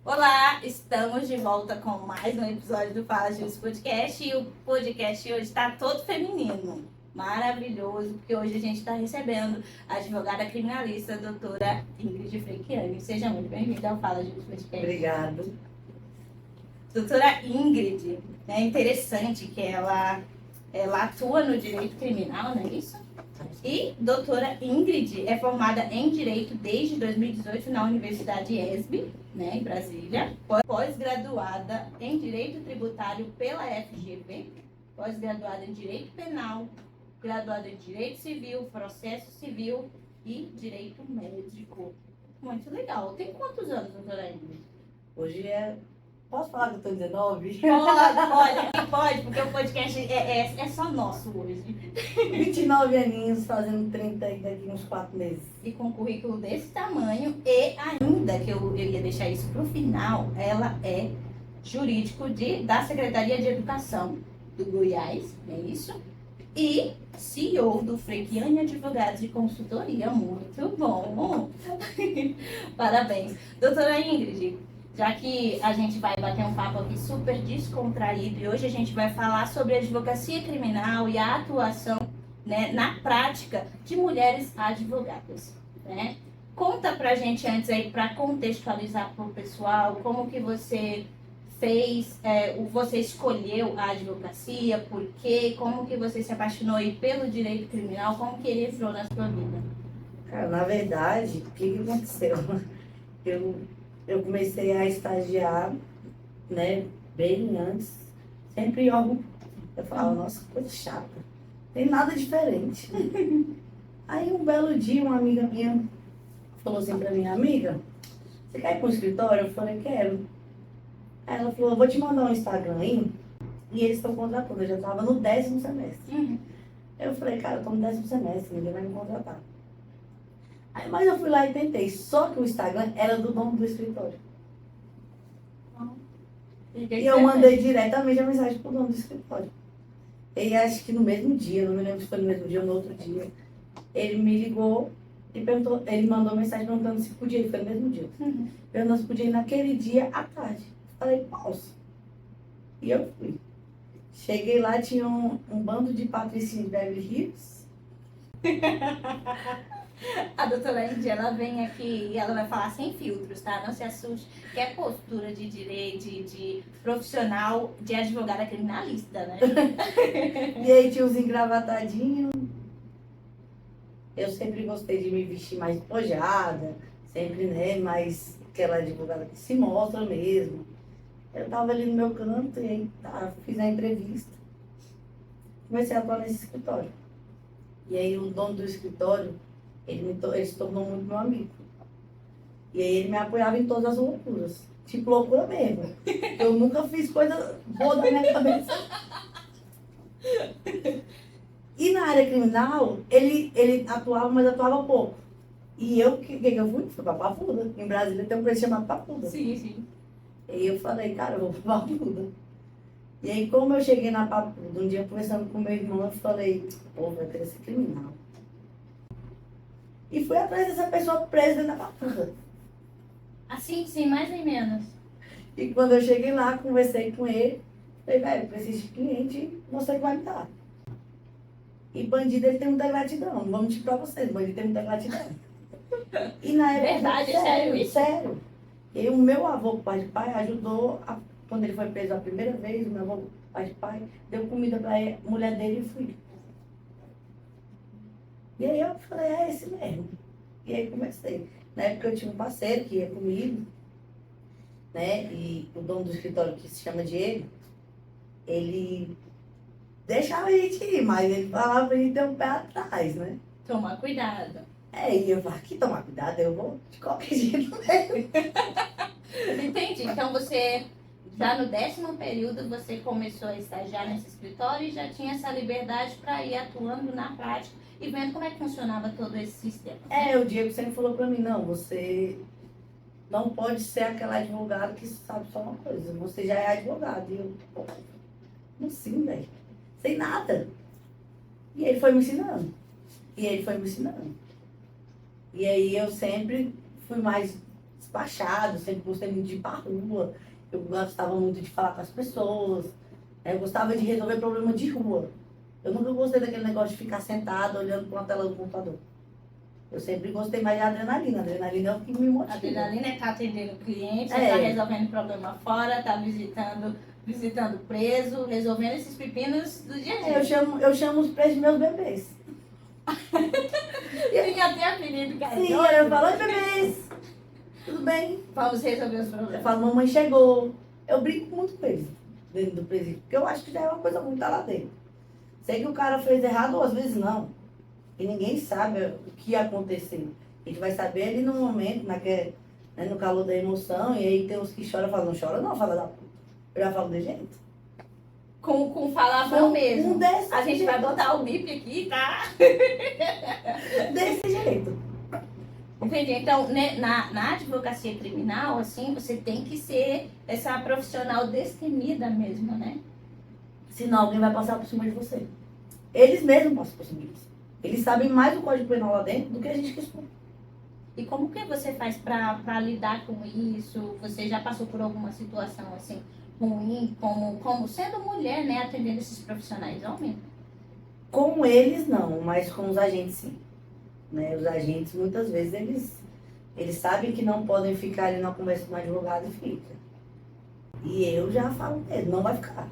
Olá, estamos de volta com mais um episódio do Fala Jus Podcast e o podcast hoje está todo feminino, maravilhoso, porque hoje a gente está recebendo a advogada criminalista, a doutora Ingrid Frechiani. Seja muito bem-vinda ao Fala Jus Podcast. Obrigada. Doutora Ingrid, é interessante que ela atua no direito criminal, não é isso? E doutora Ingrid é formada em Direito desde 2018 na Universidade ESB, em Brasília. Pós-graduada em Direito Tributário pela FGV, pós-graduada em Direito Penal, graduada em Direito Civil, Processo Civil e Direito Médico. Muito legal. Tem quantos anos, doutora Ingrid? Hoje Posso falar que eu tô 19? Pode, porque o podcast é só nosso hoje. 29 aninhos, fazendo 30 daqui uns 4 meses. E com um currículo desse tamanho, e ainda, que eu ia deixar isso pro final, ela é jurídico da Secretaria de Educação do Goiás, é isso? E CEO do Frechiani Advogados de Consultoria. Muito bom! Parabéns. Doutora Ingrid, já que a gente vai bater um papo aqui super descontraído e hoje a gente vai falar sobre a advocacia criminal e a atuação, na prática de mulheres advogadas, né? Conta pra gente antes aí, para contextualizar pro pessoal, como que você fez, você escolheu a advocacia, por quê, como que você se apaixonou aí pelo direito criminal, como que ele entrou na sua vida? Cara, na verdade, o que aconteceu? Eu comecei a estagiar, bem antes, sempre em órgão. Eu falava, nossa, que coisa chata, tem nada diferente. Aí um belo dia, uma amiga minha falou assim pra mim, amiga, você quer ir pro escritório? Eu falei, quero. Aí ela falou, eu vou te mandar um Instagram aí, e eles estão contratando. Eu já estava no 10º semestre. Eu falei, cara, eu tô no 10º semestre, ninguém vai me contratar. Aí, mas eu fui lá e tentei, só que o Instagram era do dono do escritório. E eu mandei diretamente a mensagem pro dono do escritório. E acho que no mesmo dia, não me lembro se foi no mesmo dia ou no outro dia, ele me ligou e perguntou, ele mandou mensagem perguntando se podia ir, foi no mesmo dia. Perguntando se podia ir naquele dia à tarde. Falei, pausa. E eu fui. Cheguei lá, tinha um bando de patricinhos de Beverly Hills. A doutora Ingrid, ela vem aqui e ela vai falar sem filtros, tá? Não se assuste, que é postura de direito, de profissional, de advogada criminalista, né? E aí tinha uns engravatadinhos. Eu sempre gostei de me vestir mais despojada, sempre, mais aquela advogada que se mostra mesmo. Eu tava ali no meu canto e aí fiz a entrevista. Comecei a atuar nesse escritório. E aí o dono do escritório, ele se tornou muito meu amigo. E aí ele me apoiava em todas as loucuras. Tipo loucura mesmo. Eu nunca fiz coisa boa da minha cabeça. E na área criminal, ele atuava, mas atuava pouco. E eu, o que eu fui? Fui pra Papuda. Em Brasília tem um preço chamado Papuda. Sim, sim. E eu falei, cara, eu vou pra Papuda. E aí, como eu cheguei na Papuda, um dia conversando com meu irmão, eu falei, pô, vai querer ser criminal. E fui atrás dessa pessoa presa na Papuda. Assim, sim, mais nem menos. E quando eu cheguei lá, conversei com ele, falei, velho, eu preciso de cliente, você que vai me dar. E bandido, ele tem muita gratidão. Não vou mentir pra vocês, bandido tem muita gratidão. E na época, Verdade, sério isso? Sério. E o meu avô, pai de pai, ajudou, quando ele foi preso a primeira vez, o meu avô, pai de pai, deu comida pra mulher dele e fui. E aí eu falei, é esse mesmo. E aí comecei. Na época eu tinha um parceiro que ia comigo, e o dono do escritório, que se chama Diego, ele deixava a gente ir, mas ele falava pra gente ter um pé atrás, né? Tomar cuidado. E eu falava, que tomar cuidado, eu vou de qualquer jeito mesmo. Entendi. Então você, já no 10º período, você começou a estagiar nesse escritório e já tinha essa liberdade para ir atuando na prática e vendo como é que funcionava todo esse sistema. O Diego sempre falou pra mim, não, você não pode ser aquela advogada que sabe só uma coisa, você já é advogado. E eu, pô, como assim, velho? Sem nada. E ele foi me ensinando. E aí eu sempre fui mais despachado, sempre gostei muito de ir pra rua, eu gostava muito de falar com as pessoas, né? Eu gostava de resolver problema de rua. Eu nunca gostei daquele negócio de ficar sentado olhando para uma tela do computador. Eu sempre gostei mais de adrenalina. Adrenalina é o que me A motiva. adrenalina é tá atendendo o cliente, É. tá resolvendo problema fora, tá visitando preso, resolvendo esses pepinos do dia a dia. Eu chamo os presos de meus bebês. Tem até apelido, Sim, carinhoso. eu falo, oi bebês, tudo bem? Vamos resolver os Eu problemas. falo, mamãe chegou. Eu brinco muito com eles dentro do presídio, porque eu acho que já é uma coisa muito lá dentro. Sei que o cara fez errado, ou às vezes não. E ninguém sabe o que aconteceu. A gente vai saber ali no momento, né, no calor da emoção, e aí tem uns que choram e falam, não chora não, fala da puta. Eu já falo de jeito. Com falação mesmo. Desse A gente jeito. vai botar o bip aqui, tá? Desse jeito. Entendi. Então, né, na advocacia criminal, assim, você tem que ser essa profissional destemida mesmo, né? Senão alguém vai passar por cima de você. Eles mesmos passam por cima de você. Eles sabem mais o Código Penal lá dentro do que a gente que estuda. E como que você faz pra lidar com isso? Você já passou por alguma situação, assim, ruim, como sendo mulher, né, atendendo esses profissionais homens? Com eles não, mas com os agentes sim. Né? Os agentes, muitas vezes, eles sabem que não podem ficar ali na conversa com o advogado e fica. E eu já falo com eles, não vai ficar.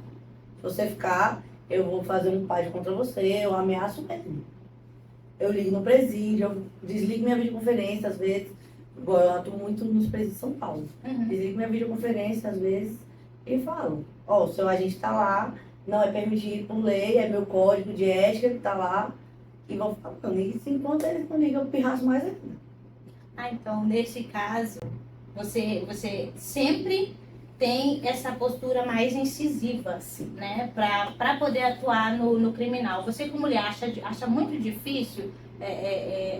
Se você ficar, eu vou fazer um pádio contra você, eu ameaço mesmo. Eu ligo no presídio, eu desligo minha videoconferência às vezes. Igual eu atuo muito nos presídios de São Paulo. Uhum. Desligo minha videoconferência às vezes e falo, ó, o seu agente tá lá, não é permitido por lei, é meu código de ética que tá lá. E vão falando. E se enquanto eles não ligam, eu pirraço mais ainda. Ah, então, nesse caso, você sempre tem essa postura mais incisiva, Sim. né? Para poder atuar no criminal. Você, como mulher, acha muito difícil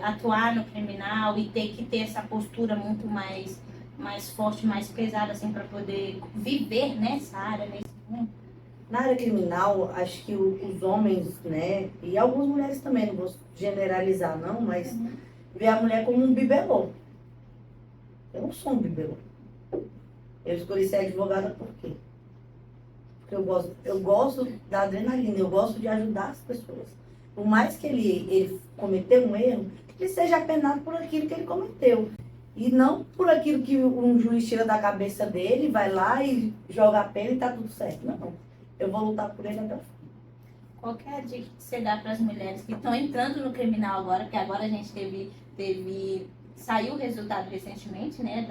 atuar no criminal e ter que ter essa postura muito mais forte, mais pesada, assim, para poder viver nessa área, nesse mundo? Na área criminal, acho que os homens, né, e algumas mulheres também, não vou generalizar não, mas vê a mulher como um bibelô. Eu não sou um bibelô. Eu escolhi ser advogada por quê? Porque eu gosto da adrenalina, eu gosto de ajudar as pessoas. Por mais que ele cometeu um erro, que ele seja apenado por aquilo que ele cometeu. E não por aquilo que um juiz tira da cabeça dele, vai lá e joga a pena e tá tudo certo. Não. Eu vou lutar por ele até o fim. Qual que é a dica que você dá para as mulheres que estão entrando no criminal agora? Porque agora a gente saiu o resultado recentemente, né,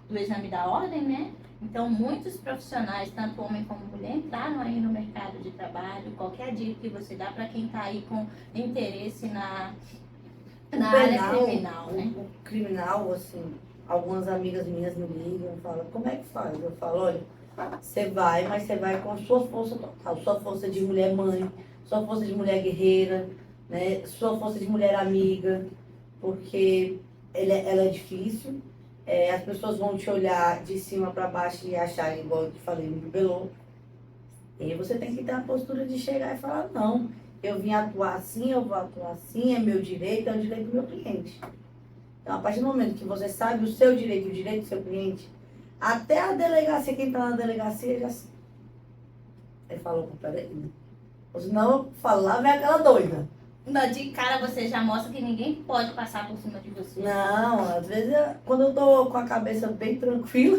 do exame da ordem, né? Então, muitos profissionais, tanto homem como mulher, entraram aí no mercado de trabalho. Qual que é a dica que você dá para quem está aí com interesse na área criminal, né? O criminal, assim, algumas amigas minhas me ligam e falam, como é que faz? Eu falo, olha, você vai, mas você vai com sua força total, sua força de mulher mãe, sua força de mulher guerreira, né? Sua força de mulher amiga, porque ela é difícil. As pessoas vão te olhar de cima para baixo e achar, igual eu te falei, um bibelô. E você tem que ter a postura de chegar e falar, não, eu vim atuar assim, eu vou atuar assim, é meu direito, é o direito do meu cliente. Então, a partir do momento que você sabe o seu direito, o direito do seu cliente, até a delegacia, quem está na delegacia já sabe. Aí falou, peraí, né? Ou senão eu falo, lá vem aquela doida. De cara você já mostra que ninguém pode passar por cima de você. Não, às vezes quando eu tô com a cabeça bem tranquila.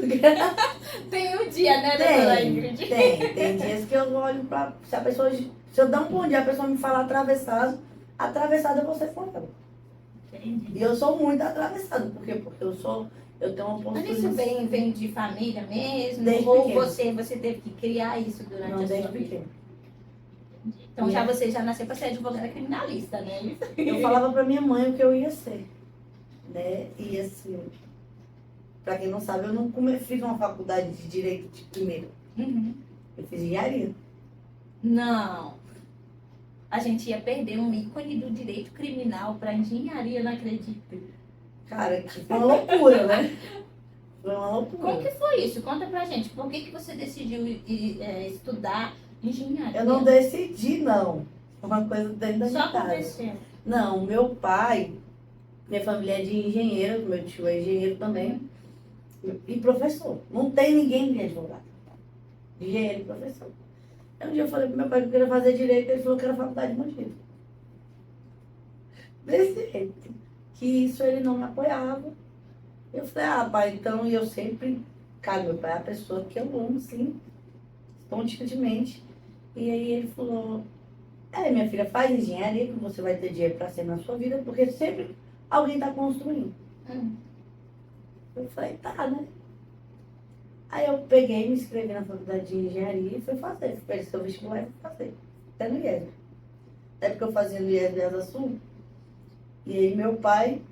Tem um dia, né, doutora Ingrid? Tem dias que eu olho pra. Se eu dar um bom dia, a pessoa me fala atravessada eu vou ser com ela. Entendi. E eu sou muito atravessada. Por quê? Porque eu tenho uma postura. Mas isso vem de família mesmo? Desde ou pequeno. você teve que criar isso durante Não, a sua desde vida? pequeno. Então você já nasceu para ser advogada criminalista, né? Eu falava pra minha mãe o que eu ia ser. Né? E assim, pra quem não sabe, eu não fiz uma faculdade de direito de primeiro. Uhum. Eu fiz engenharia. Não. A gente ia perder um ícone do direito criminal para engenharia, não acredito. Cara, que foi uma loucura, né? Foi uma loucura. Como que foi isso? Conta pra gente. Por que você decidiu estudar engenharia? Eu não decidi, não. Foi uma coisa dentro da minha Só casa. aconteceu. Não, meu pai, minha família é de engenheiro, meu tio é engenheiro também. E professor. Não tem ninguém de advogado. Engenheiro e professor. Aí um dia eu falei pro meu pai que eu queria fazer direito, ele falou que era faculdade de Mogi. Desse jeito. Que isso ele não me apoiava. Eu falei, ah, pai, então eu sempre, cara, meu pai é a pessoa que eu amo, sim, constantemente. E aí ele falou, minha filha, faz engenharia que você vai ter dinheiro para ser na sua vida, porque sempre alguém está construindo. Eu falei, tá, né? Aí eu peguei, me inscrevi na faculdade de engenharia e fui fazer. Fui fazer o vestibular e fui fazer. Até no IES. Até porque eu fazia no IES de Asa Sul. E aí meu pai,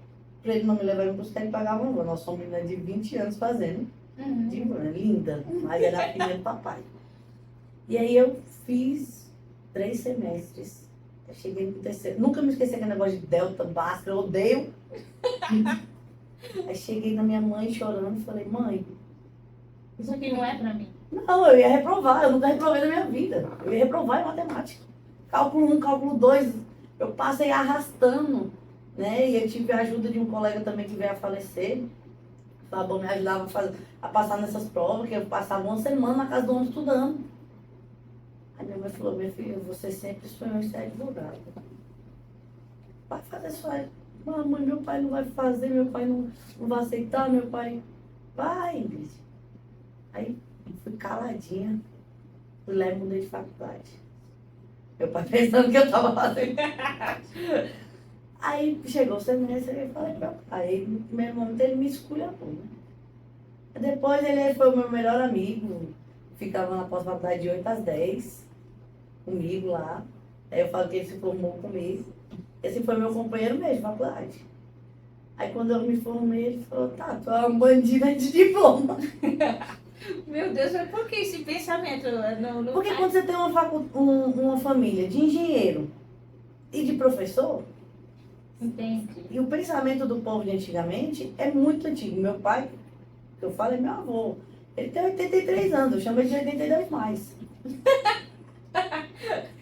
para ele não me levar em buscar, ele pagava uma van. Nós somos menina de 20 anos fazendo. De van, linda, mas era a filha do papai. E aí eu fiz 3 semestres. Eu cheguei no terceiro. Nunca me esqueci aquele negócio de Delta, Bhaskara, eu odeio. Aí cheguei na minha mãe chorando e falei, mãe, Isso aqui não é pra mim. não, eu ia reprovar, eu nunca reprovei na minha vida. Eu ia reprovar em matemática. Cálculo 1, cálculo 2, eu passei arrastando, né? E eu tive a ajuda de um colega também que veio a falecer. O Fabão me ajudava a passar nessas provas, que eu passava uma semana na casa do homem estudando. Aí minha mãe falou, minha filha, você sempre sonhou em ser advogada. Vai fazer só. Mamãe, meu pai não vai fazer, meu pai não vai aceitar, meu pai. Vai, Ingrid. Aí fui caladinha, fui lá e mudei de faculdade. Meu pai pensando que eu tava fazendo. Aí chegou o semestre e eu falei pra meu pai. Aí no primeiro momento ele me esculhambou, né? Depois ele foi o meu melhor amigo, ficava na pós-faculdade de 8 às 10, comigo lá. Aí eu falo que ele se formou comigo. Esse foi meu companheiro mesmo de faculdade. Aí quando eu me formei, ele falou, tá, tu é uma bandida de diploma. Meu Deus, mas por que esse pensamento? Não Porque faz- quando você tem uma família de engenheiro e de professor, Entendi. e o pensamento do povo de antigamente é muito antigo. Meu pai, que eu falo, é meu avô. Ele tem 83 anos, eu chamo ele de 82 mais.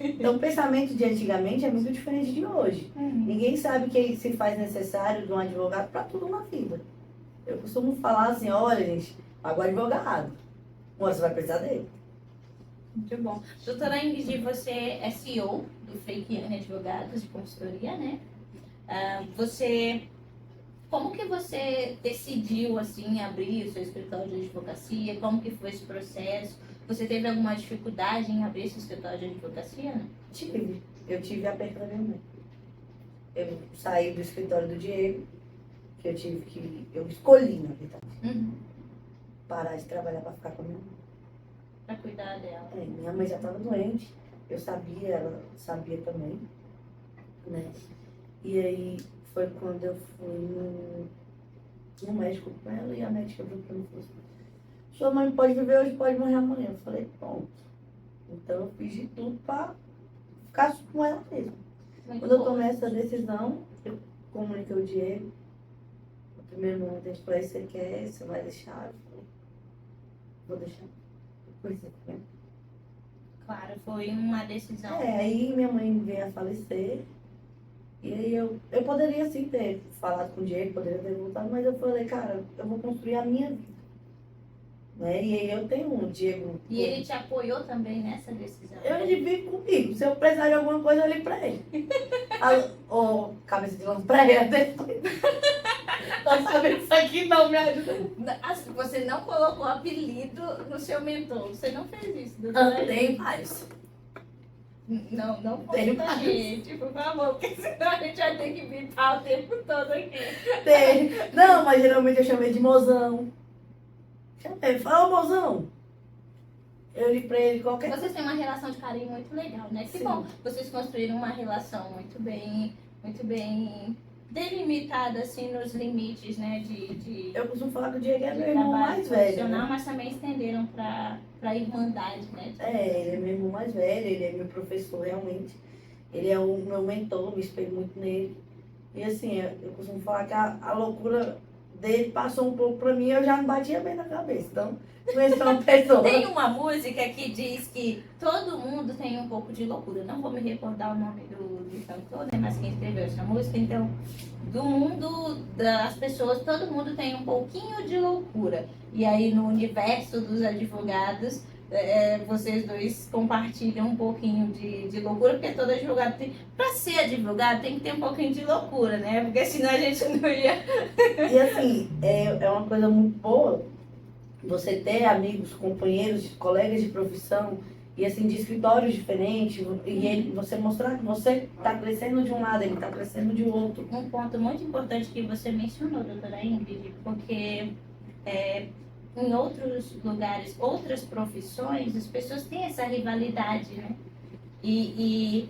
Então o pensamento de antigamente é muito diferente de hoje. Ninguém sabe que se faz necessário de um advogado para tudo na vida. Eu costumo falar assim, olha gente, paga o advogado. Você vai precisar dele. Muito bom. Doutora Ingrid, você é CEO do Freikiane Advogados de Consultoria, né? Como que você decidiu, assim, abrir o seu escritório de advocacia? Como que foi esse processo? Você teve alguma dificuldade em abrir seu escritório de advocacia, né? Tive. Eu tive a perda da minha mãe. Eu saí do escritório do Diego, que eu escolhi, na verdade, parar de trabalhar para ficar com a minha mãe. Pra cuidar dela. Minha mãe já estava doente, eu sabia, ela sabia também, né? E aí foi quando eu fui no médico com ela e a médica falou para mim, sua mãe pode viver hoje, pode morrer amanhã. Eu falei, pronto. Então eu fiz de tudo para ficar com ela mesmo. Muito Quando eu bom. tomei essa decisão, eu comuniquei o Diego. No primeiro momento ele falou, você quer, você vai deixar? Eu falei, vou deixar. Depois você quer. Claro, foi uma decisão. Aí minha mãe veio a falecer. E aí eu poderia sim ter falado com o Diego, poderia ter voltado, mas eu falei, cara, eu vou construir a minha vida. Né? E aí eu tenho um Diego. E ele te apoiou também nessa decisão? Ele vive comigo. Se eu precisar de alguma coisa, eu ligo pra ele. Ô, cabeça de lampreia. Tá sabendo isso aqui não me ajuda. Assim, você não colocou apelido no seu mentor. Você não fez isso, doutora? Tem mais. Não Tem conta a gente, por favor, porque senão a gente vai ter que bipar o tempo todo aqui. Tem. Não, mas geralmente eu chamei de mozão. Chamei, fala, ô mozão. Eu li pra ele qualquer coisa. Vocês têm uma relação de carinho muito legal, né? Que Sim. bom, vocês construíram uma relação muito bem delimitada, assim, nos limites, né? De Eu costumo falar que o Diego é de meu irmão trabalho mais velho. profissional, Né? mas também estenderam pra irmandade, né? Ele é meu irmão mais velho, ele é meu professor realmente. Ele é o meu mentor, me espelho muito nele. E assim, eu costumo falar que a loucura dele passou um pouco pra mim, eu já não batia bem na cabeça. Então, conheci uma pessoa. Tem uma música que diz que todo mundo tem um pouco de loucura. Não vou me recordar o nome do cantor, né? Mas quem escreveu essa música, então, do mundo das pessoas, todo mundo tem um pouquinho de loucura. E aí, no universo dos advogados, vocês dois compartilham um pouquinho de loucura, porque todo advogado tem. Para ser advogado, tem que ter um pouquinho de loucura, né? Porque senão a gente não ia. E assim, é uma coisa muito boa você ter amigos, companheiros, colegas de profissão e assim, de escritórios diferentes, e você mostrar que você está crescendo de um lado, ele está crescendo de outro. Um ponto muito importante que você mencionou, doutora Ingrid, porque em outros lugares, outras profissões, as pessoas têm essa rivalidade, né? E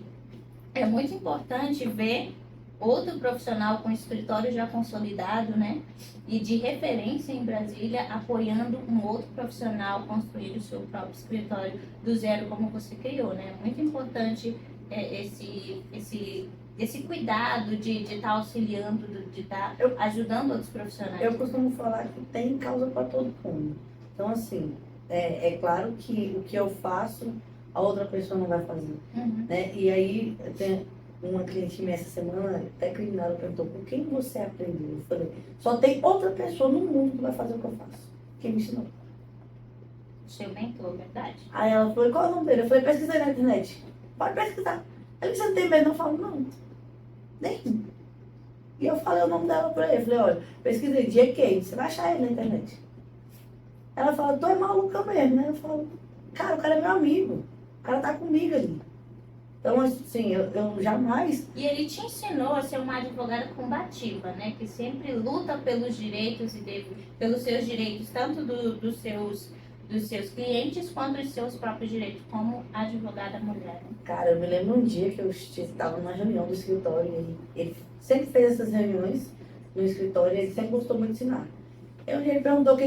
é muito importante ver outro profissional com escritório já consolidado, né? E de referência em Brasília, apoiando um outro profissional construir o seu próprio escritório do zero, como você criou, né? É muito importante esse cuidado de estar auxiliando, de estar ajudando outros profissionais. Eu costumo falar que tem causa para todo mundo. Então, assim, é claro que o que eu faço, a outra pessoa não vai fazer. Uhum. Né? E aí, tem uma cliente minha essa semana, até criminal, ela perguntou, por quem você aprendeu? Eu falei, só tem outra pessoa no mundo que vai fazer o que eu faço. Quem me ensinou? Seu mentor, verdade? Aí ela falou, qual é o nome dele? Eu falei, pesquisei na internet. Pode pesquisar. Aí você não tem medo? Eu falo, não. Nem. E eu falei o nome dela pra ele. Eu falei, olha, pesquisei J.K., você vai achar ele na internet. Ela fala, tu é maluca mesmo, né? Eu falo, cara, o cara é meu amigo. O cara tá comigo ali. Então, assim, eu jamais... E ele te ensinou a ser uma advogada combativa, né? Que sempre luta pelos direitos pelos seus direitos, tanto dos seus clientes quanto dos seus próprios direitos, como advogada mulher. Né? Cara, eu me lembro um dia que eu estava numa reunião do escritório e ele sempre fez essas reuniões no escritório e ele sempre gostou muito de ensinar. Ele perguntou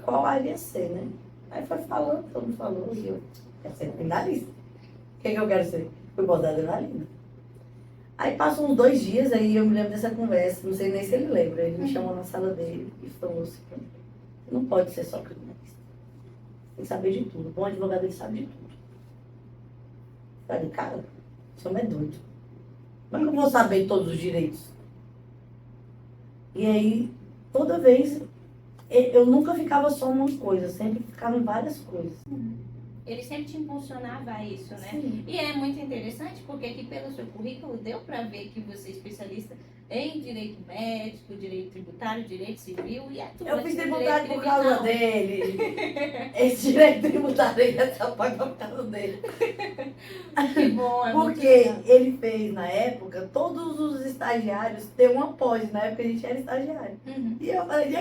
qual área ia ser, né? Aí foi falando, todo mundo falou, e eu quero ser criminalista. O que eu quero ser? Fui botar adrenalina. Aí passam uns 2 dias, aí eu me lembro dessa conversa, não sei nem se ele lembra. Ele me chamou na sala dele e falou assim, não pode ser só criminalista. Tem que saber de tudo. Bom advogado, ele sabe de tudo. Eu falei, cara, esse homem é doido. Como é que eu vou saber todos os direitos? E aí, toda vez, eu nunca ficava só numa coisa, sempre ficava em várias coisas. Ele sempre te impulsionava a isso, né? Sim. E é muito interessante porque aqui pelo seu currículo deu para ver que você é especialista em direito médico, direito tributário, direito civil e atua. Eu fiz no tributário direito por causa criminal. dele. Esse direito tributário aí essa paga por causa dele. Que bom, é muito Porque legal. ele fez, na época, todos os estagiários ter uma pós. Na época a gente era estagiário. Uhum. E eu falei,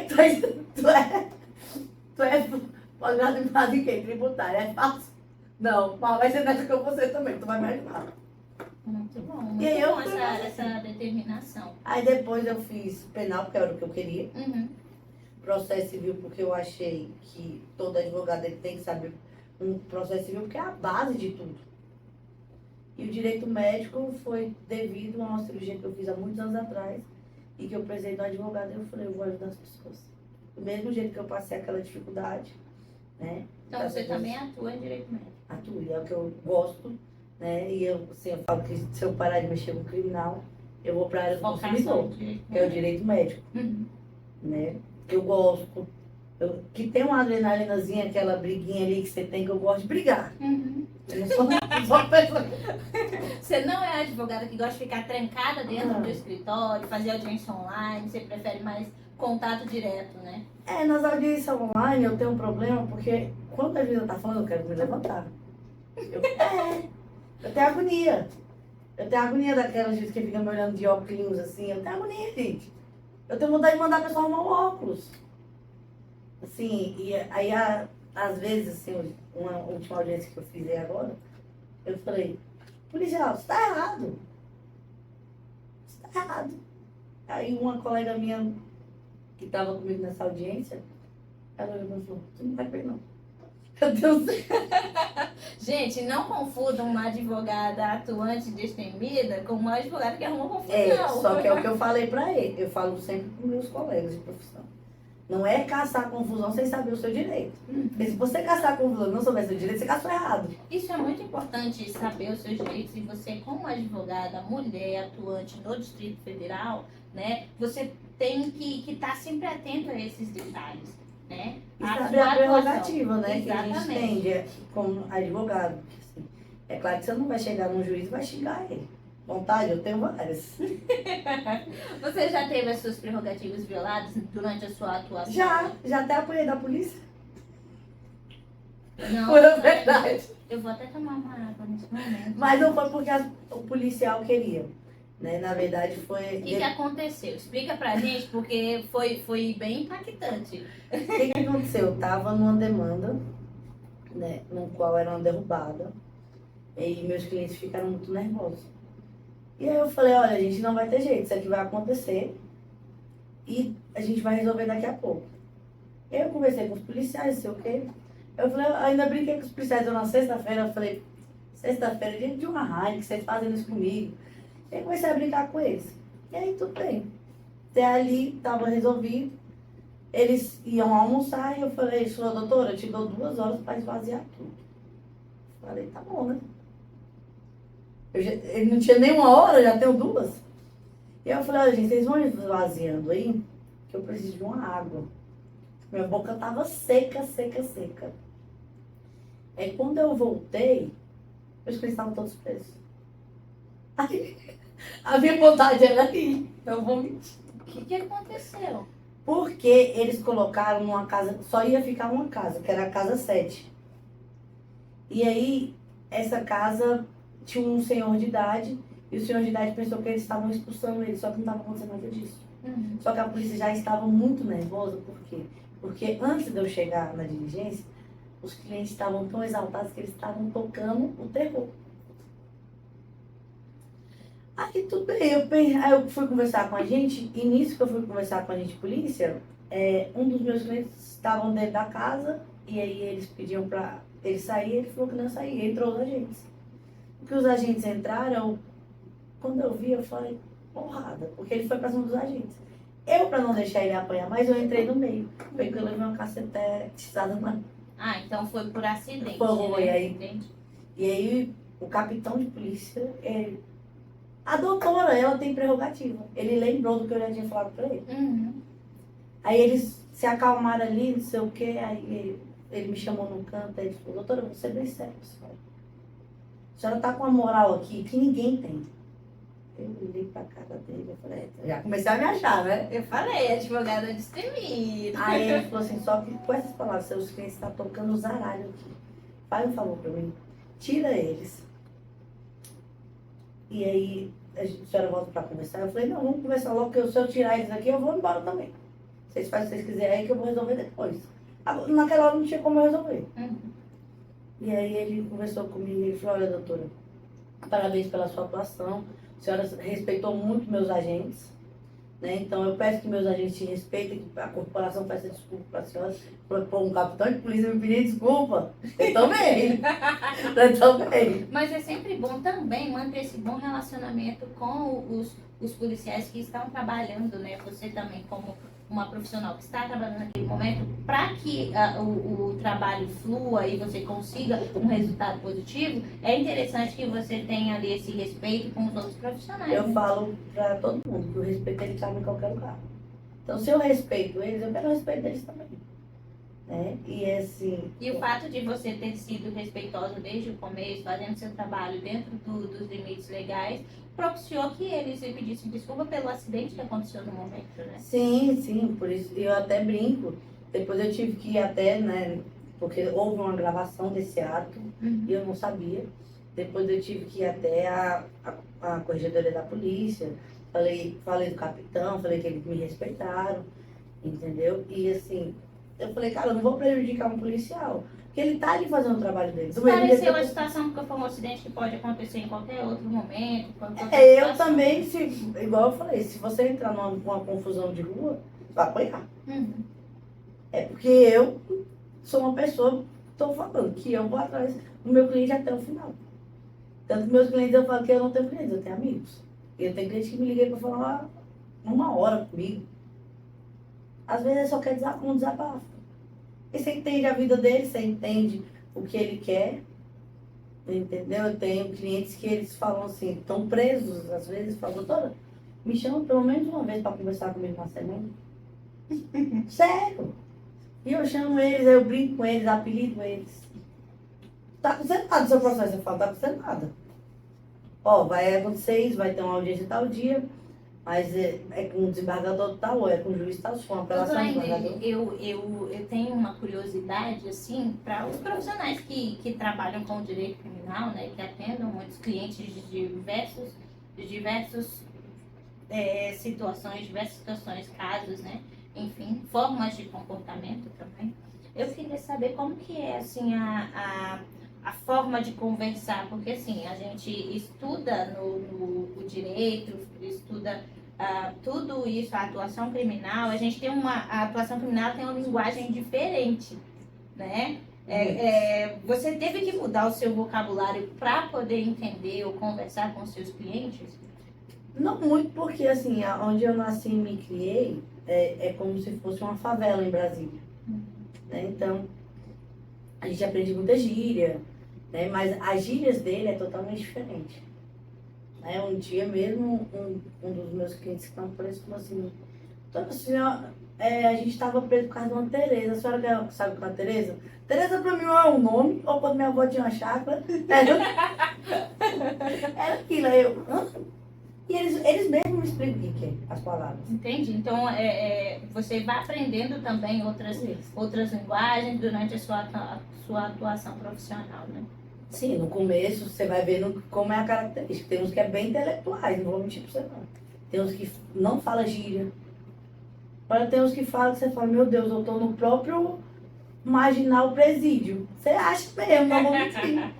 tu é pós-graduado em quê? Tributário. É fácil? Não, mas vai ser nessa com você também, tu vai me ajudar. Muito bom, muito E aí eu bom fui essa determinação. Aí depois eu fiz penal, porque era o que eu queria. Uhum. Processo civil, porque eu achei que todo advogado ele tem que saber um processo civil, porque é a base de tudo. E o direito médico foi devido a uma cirurgia que eu fiz há muitos anos atrás e que eu precisei do advogado e eu falei, eu vou ajudar as pessoas. Do mesmo jeito que eu passei aquela dificuldade, né? Então você também atua em direito médico. Atuo, é o que eu gosto, né? E eu, assim, eu falo que se eu parar de mexer com o criminal, eu vou para a área do Focar consumidor, só no direito que é o direito médico, Uhum. né? Eu gosto, que tem uma adrenalinazinha, aquela briguinha ali que você tem, que eu gosto de brigar. Uhum. Eu não sou uma pessoa. Você não é advogada que gosta de ficar trancada dentro do escritório, fazer audiência online, você prefere mais contato direto, né? Nas audiências online eu tenho um problema, porque quando a vida tá falando, eu quero me levantar. Eu tenho agonia. Eu tenho agonia daquelas gente que fica me olhando de óculos assim. Eu tenho agonia, gente. Eu tenho vontade de mandar a pessoa arrumar o óculos. Assim, e aí às vezes, assim, uma última audiência que eu fiz aí agora, eu falei, policial, você tá errado. Você tá errado. Aí uma colega minha que estava comigo nessa audiência, ela olhou e falou, você não vai ver não. Eu tenho certeza. Gente, não confundam uma advogada atuante destemida com uma advogada que arruma confusão. É, só que é o que eu falei pra ele. Eu falo sempre com meus colegas de profissão. Não é caçar confusão sem saber o seu direito. Porque se você caçar confusão e não souber seu direito, você caçou errado. Isso é muito importante, saber os seus direitos, e você, como advogada, mulher, atuante no Distrito Federal, né, você tem que estar sempre atento a esses detalhes, né? E saber a prerrogativa, né, que a gente Exatamente. tem como advogado. Porque, assim, é claro que você não vai chegar num juiz e vai xingar ele. Vontade, eu tenho várias. Você já teve as suas prerrogativas violadas durante a sua atuação? Já até apanhei da polícia. Não, Foi a verdade. eu vou até tomar uma água nesse momento. Mas não foi porque o policial queria. Né? Na verdade, foi. O que aconteceu? Explica pra gente, porque foi bem impactante. O que aconteceu? Eu estava numa demanda, né, no qual era uma derrubada, e meus clientes ficaram muito nervosos. E aí eu falei, olha, a gente não vai ter jeito, isso aqui vai acontecer e a gente vai resolver daqui a pouco. Eu conversei com os policiais, não sei o quê. Eu falei, eu ainda brinquei com os policiais na sexta-feira, eu falei, sexta-feira, dia de uma raiva, que vocês fazem isso comigo. E aí comecei a brincar com eles. E aí tudo bem. Até ali estava resolvido. Eles iam almoçar e eu falei, sua doutora, eu te dou 2 horas para esvaziar tudo. Falei, tá bom, né? Ele não tinha nem 1 hora, já tenho 2. E aí eu falei, olha, gente, vocês vão esvaziando aí, que eu preciso de uma água. Minha boca tava seca, seca, seca. Aí quando eu voltei, meus clientes estavam todos presos. Aí, a minha vontade era rir, não vou mentir. O que aconteceu? Porque eles colocaram numa casa, só ia ficar uma casa, que era a casa 7. E aí, essa casa tinha um senhor de idade, e o senhor de idade pensou que eles estavam expulsando ele, só que não estava acontecendo nada disso. Só que a polícia já estava muito nervosa, por quê? Porque antes de eu chegar na diligência, os clientes estavam tão exaltados que eles estavam tocando o terror. Aí tudo bem, aí eu fui conversar com a gente, e nisso que eu fui conversar com a gente polícia, um dos meus clientes estavam dentro da casa, e aí eles pediam pra ele sair, ele falou que não ia sair, entrou os agentes. Porque os agentes entraram, quando eu vi, eu falei, porrada, porque ele foi pra cima dos agentes. Eu, pra não deixar ele apanhar mais, eu entrei no meio. Foi que eu levei uma caceteada na... Ah, então foi por acidente. Foi, né? aí. Entendi. E aí, o capitão de polícia, a doutora, ela tem prerrogativa. Ele lembrou do que eu já tinha falado pra ele. Aí eles se acalmaram ali, não sei o quê, aí ele me chamou num canto, aí ele falou, doutora, eu vou ser bem sério, senhora. A senhora tá com uma moral aqui que ninguém tem. Eu olhei pra cara dele, eu falei, já comecei a me achar, né? Eu falei, advogada destemida. Aí ele falou assim, só que com essas palavras, seus clientes estão tocando o zaralho aqui. Faz um favor pra mim, tira eles. E aí, a senhora volta pra conversar. Eu falei, não, vamos conversar logo, porque se eu tirar eles aqui, eu vou embora também. Vocês fazem o que vocês quiserem aí, que eu vou resolver depois. Naquela hora não tinha como eu resolver. E aí ele conversou comigo e falou, olha, doutora, parabéns pela sua atuação. A senhora respeitou muito meus agentes, né? Então eu peço que meus agentes te respeitem, que a corporação peça desculpa para a senhora. Por um capitão de polícia me pedir desculpa. Eu também. Eu também. Mas é sempre bom também manter esse bom relacionamento com os policiais que estão trabalhando, né? Você também como uma profissional que está trabalhando naquele momento, para que o trabalho flua e você consiga um resultado positivo, é interessante que você tenha ali esse respeito com os outros profissionais. Eu né? falo para todo mundo que o respeito ele cabe em qualquer lugar. Então se eu respeito eles, eu quero o respeito deles também. Né? E assim. E o fato de você ter sido respeitosa desde o começo, fazendo seu trabalho dentro dos limites legais, propiciou que eles pedissem desculpa pelo acidente que aconteceu no momento, né? Sim, por isso eu até brinco. Depois eu tive que ir até, né, porque houve uma gravação desse ato e eu não sabia. Depois eu tive que ir até a corregedoria da polícia, falei do capitão, falei que eles me respeitaram, entendeu? E assim, eu falei, cara, eu não vou prejudicar um policial, porque ele tá ali fazendo o trabalho dele. Esclareceu a situação porque foi um acidente que pode acontecer em qualquer outro momento. Eu também, igual eu falei, se você entrar numa confusão de rua, vai apanhar. É porque eu sou uma pessoa estou falando, que eu vou atrás do meu cliente até o final. Tanto que meus clientes, eu falo que eu não tenho clientes, eu tenho amigos. Eu tenho cliente que me liguei para falar uma hora comigo. Às vezes ele só quer um desabafo. E você entende a vida dele, você entende o que ele quer, entendeu? Eu tenho clientes que eles falam assim, estão presos, às vezes, falam, doutora, me chama pelo menos uma vez para conversar comigo uma semana. Sério. E eu chamo eles, eu brinco com eles, apelido eles. Tá acontecendo nada no seu processo, eu falo, tá acontecendo nada. Ó, vai acontecer isso, vai ter uma audiência tal dia, mas é com o desembargador tal, ou é com o juiz tal, se for uma apelação do Doutora desembargador. eu tenho uma curiosidade, assim, para os profissionais que trabalham com o direito criminal, né, que atendam muitos clientes de diversos diversas situações, casos, né, enfim, formas de comportamento também. Eu queria saber como que é, assim, a forma de conversar, porque, assim, a gente estuda no direito, estuda tudo isso, a atuação criminal, a atuação criminal tem uma linguagem diferente, né? Você teve que mudar o seu vocabulário para poder entender ou conversar com os seus clientes? Não muito, porque assim, onde eu nasci e me criei, é como se fosse uma favela em Brasília. Né? Então, a gente aprende muita gíria, né? Mas as gírias dele é totalmente diferente. Né? Um dia mesmo, um dos meus clientes que estão presos falou assim, toda senhora, a gente estava preso por causa de uma Tereza. A senhora sabe o que é uma Tereza? Tereza pra mim ou é um nome, ou quando minha avó tinha uma chácara. Era aquilo, aí eu. Hã? E eles mesmos me explicam o que é as palavras. Entendi. Então, você vai aprendendo também outras linguagens durante a sua atuação profissional, né? Sim, no começo você vai vendo como é a característica. Tem uns que é bem intelectuais, não vou mentir pra você não. Tem uns que não falam gíria. Olha, tem uns que falam que você fala, meu Deus, eu tô no próprio marginal presídio. Você acha mesmo, não vou mentir.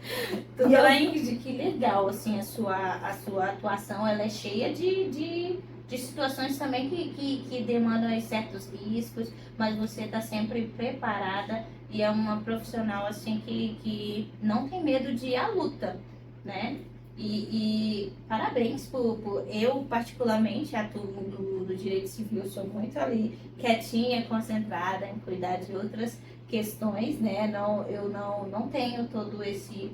Doutora Ingrid, que legal, assim, a sua atuação, ela é cheia de situações também que demandam aí certos riscos, mas você está sempre preparada e é uma profissional, assim, que não tem medo de ir à luta, né? E parabéns eu particularmente atuo no direito civil, sou muito ali quietinha, concentrada em cuidar de outras questões, né? Eu não tenho todo esse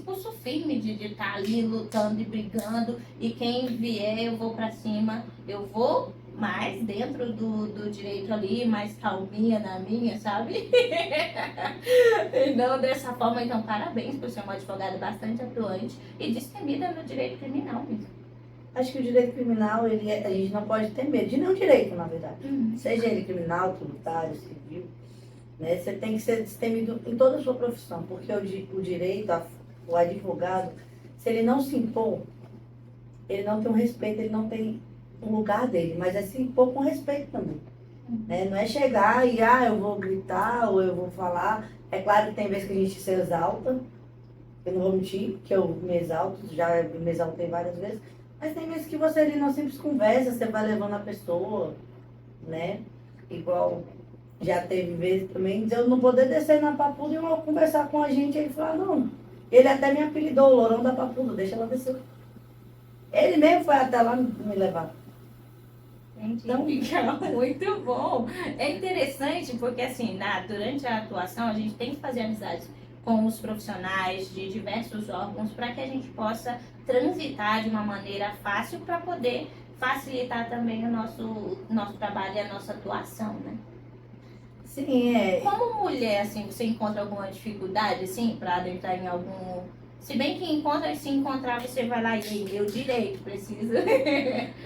pulso firme de estar ali lutando e brigando, e quem vier eu vou para cima, eu vou mais dentro do direito ali, mais calminha na minha, sabe? E não dessa forma. Então, parabéns por ser uma advogada bastante atuante e destemida no direito criminal mesmo. Acho que o direito criminal, a gente não pode ter medo de nenhum direito, na verdade. Seja ele criminal, tributário, civil, né? Você tem que ser destemido em toda a sua profissão, porque o direito, o advogado, se ele não se impor, ele não tem um respeito, ele não tem um lugar dele, mas é se impor com respeito também. Né? Não é chegar e, eu vou gritar ou eu vou falar. É claro que tem vezes que a gente se exalta, eu não vou mentir, que eu me exalto, já me exaltei várias vezes, mas tem vezes que você ali não simples conversa, você vai levando a pessoa, né? Igual já teve vezes também, de eu não poder descer na Papuda e eu conversar com a gente, ele falar, não. Ele até me apelidou, o Lourão da Papuda, deixa ela descer. Ele mesmo foi até lá me levar. Então, legal, muito bom. É interessante porque, assim, durante a atuação, a gente tem que fazer amizades com os profissionais de diversos órgãos para que a gente possa transitar de uma maneira fácil para poder facilitar também o nosso trabalho e a nossa atuação, né? Sim, Como mulher, assim, você encontra alguma dificuldade, assim, para adentrar em algum... Se bem que encontra, se encontrar, você vai lá e eu direito, precisa.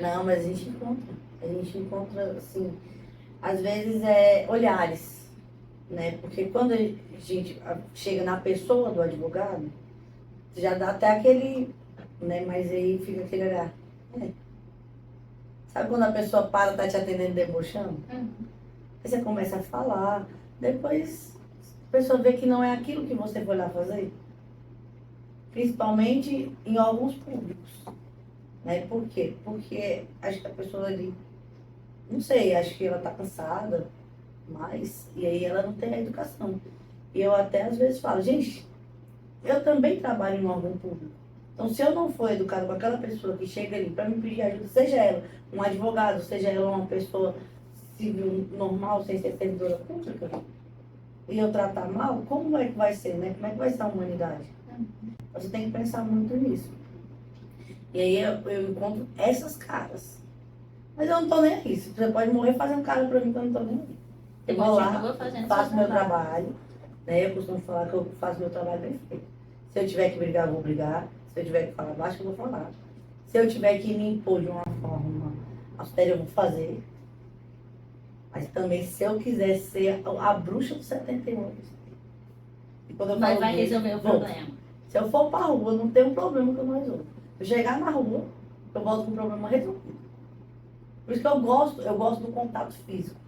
Não, mas a gente encontra. A gente encontra, assim, às vezes olhares, né? Porque quando a gente chega na pessoa do advogado, já dá até aquele, né? Mas aí fica aquele olhar. Sabe quando a pessoa tá te atendendo debochando? Aí você começa a falar, depois a pessoa vê que não é aquilo que você foi lá fazer. Principalmente em órgãos públicos. Né? Por quê? Porque acho que a pessoa ali, não sei, acho que ela tá cansada, mas deles. E aí ela não tem a educação. E eu até às vezes falo, gente, eu também trabalho em um órgão público. Então, se eu não for educado com aquela pessoa que chega ali para me pedir ajuda, seja ela um advogado, seja ela uma pessoa civil normal, sem ser servidora pública, e eu tratar mal, como é que vai ser, né? Como é que vai ser a humanidade? Você tem que pensar muito nisso. E aí eu encontro essas caras. Mas eu não tô nem aí. Você pode morrer fazendo cara pra mim que eu não tô nem aí. Eu vou lá, faço meu trabalho, né? Eu costumo falar que eu faço meu trabalho bem feito. Se eu tiver que brigar, eu vou brigar. Se eu tiver que falar baixo, eu vou falar. Se eu tiver que me impor de uma forma austera, eu vou fazer. Mas também, se eu quiser ser a bruxa dos 78. E quando eu Mas falo vai bruxa, resolver o vou. problema. Se eu for pra rua, não tem um problema que eu não resolvo. Se eu chegar na rua, eu volto com o problema resolvido. Por isso que eu gosto do contato físico.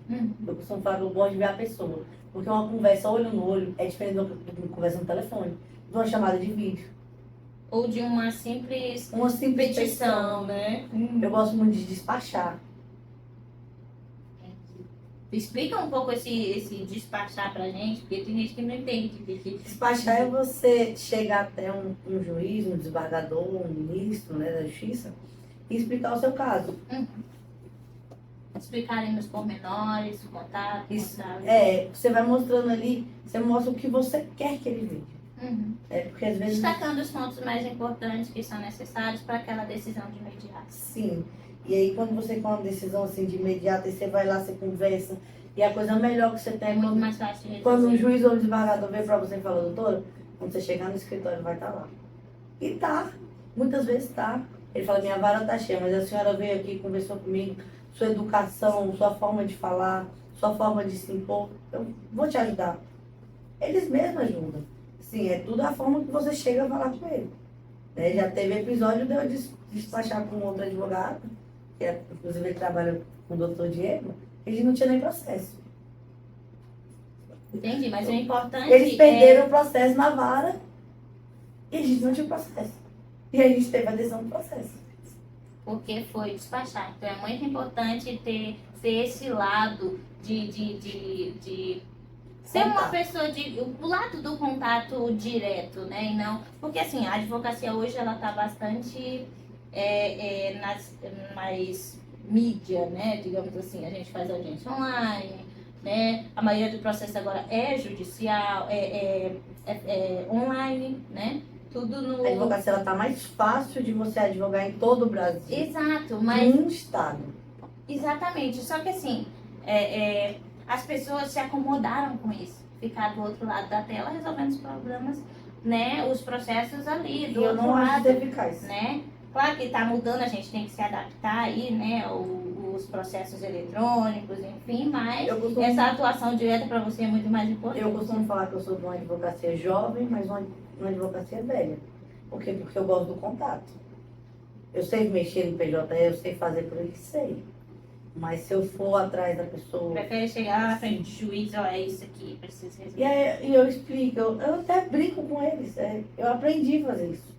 Eu costumo falar que eu gosto de ver a pessoa. Porque uma conversa olho no olho é diferente de uma conversa no telefone, de uma chamada de vídeo. Ou de uma simples Petição, petição, né? Eu gosto muito de despachar. Explica um pouco esse despachar pra gente, porque tem gente que não entende. Despachar é você chegar até um juiz, um desembargador, um ministro, né, da justiça e explicar o seu caso. Explicarem nos pormenores, o contato, Isso, sabe? você vai mostrando ali, você mostra o que você quer que ele veja. Porque às vezes... Destacando os pontos mais importantes que são necessários para aquela decisão de imediato. Sim. E aí quando você com uma decisão assim de imediato, você vai lá, você conversa, e a coisa melhor que você tem É muito mais fácil de quando um resolver. juiz ou um desembargador vem pra você e fala, doutora, quando você chegar no escritório vai estar lá. E tá, muitas vezes tá. Ele fala, minha vara tá cheia, mas a senhora veio aqui, conversou comigo, sua educação, sua forma de falar, sua forma de se impor, eu vou te ajudar. Eles mesmos ajudam. Sim, é tudo a forma que você chega a falar com ele. Né? Já teve episódio de eu despachar com outro advogado, que inclusive ele trabalha com o doutor Diego, ele não tinha nem processo. Entendi, mas o importante Eles perderam o processo na vara e a gente não tinha processo. E a gente teve a decisão do processo. Porque foi despachar. Então é muito importante ter esse lado de ser uma pessoa o lado do contato direto, né? E não, porque assim, a advocacia hoje ela está bastante mais mídia, né? Digamos assim, a gente faz audiência online, né? A maioria do processo agora é judicial, online, né? Tudo no... A advocacia ela tá mais fácil de você advogar em todo o Brasil. Exato, mas... Em um estado. Exatamente, só que assim, as pessoas se acomodaram com isso. Ficar do outro lado da tela resolvendo os problemas, né? Os processos ali, do E eu outro não acho lado, isso eficaz. né? Claro que está mudando, a gente tem que se adaptar aí, né? Os processos eletrônicos, enfim, mas essa atuação direta para você é muito mais importante. Eu costumo falar que eu sou de uma advocacia jovem, mas uma advocacia velha. Por quê? Porque eu gosto do contato. Eu sei mexer no PJ, eu sei fazer por ele, sei. Mas se eu for atrás da pessoa... Prefere chegar lá na frente do juiz, ó, é isso aqui, precisa resolver. E eu explico, eu até brinco com eles. Eu aprendi a fazer isso.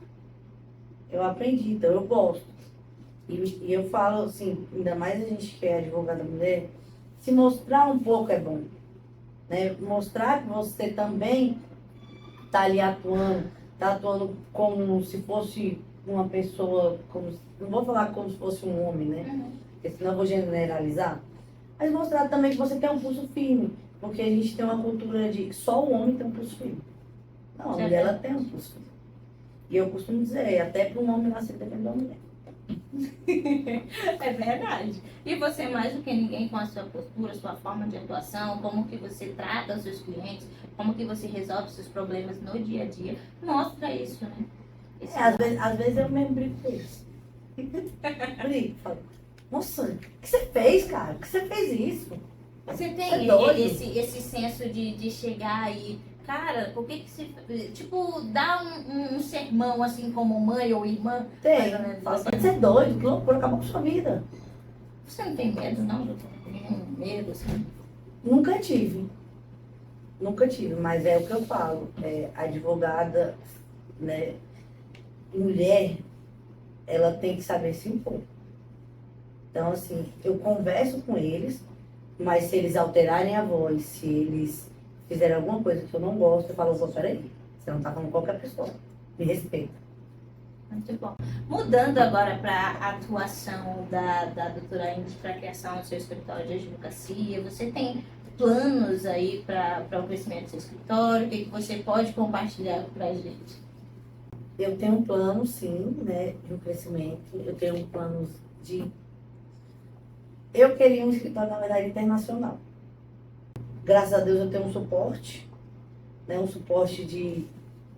Eu aprendi, então eu gosto. E eu falo assim, ainda mais a gente que é advogada mulher, se mostrar um pouco é bom. Né? Mostrar que você também está ali atuando, está atuando como se fosse uma pessoa, não vou falar como se fosse um homem, né? Porque senão eu vou generalizar. Mas mostrar também que você tem um pulso firme. Porque a gente tem uma cultura de que só o homem tem um pulso firme. Não, a mulher ela tem um pulso firme. E eu costumo dizer, até para um homem nascer depende da mulher. É verdade. E você, mais do que ninguém, com a sua postura, sua forma de atuação, como que você trata os seus clientes, como que você resolve os seus problemas no dia a dia, mostra isso, né? Às vezes eu mesmo brinco com isso. Brinco, falo, nossa, o que você fez, cara? Por que você fez isso? Você tem esse senso de chegar e, cara, por que você... Tipo, dá um sermão, assim, como mãe ou irmã? Tem. Fala, você é doido, que loucura, acabou com sua vida. Você não tem medo, não, doutor? Medo, assim? Nunca tive. Nunca tive, mas é o que eu falo. Advogada, né, mulher, ela tem que saber se impor. Então, assim, eu converso com eles, Mas se eles alterarem a voz, se eles fizerem alguma coisa que eu não gosto, eu falo, peraí, você não tá falando com qualquer pessoa. Me respeita. Muito bom. Mudando agora para a atuação da doutora Indy para a criação do seu escritório de advocacia, você tem planos aí para o crescimento do seu escritório? O que você pode compartilhar para a gente? Eu tenho um plano, sim, né, de um crescimento. Eu tenho um plano de... Eu queria um escritório, na verdade, internacional. Graças a Deus eu tenho um suporte, né, um suporte de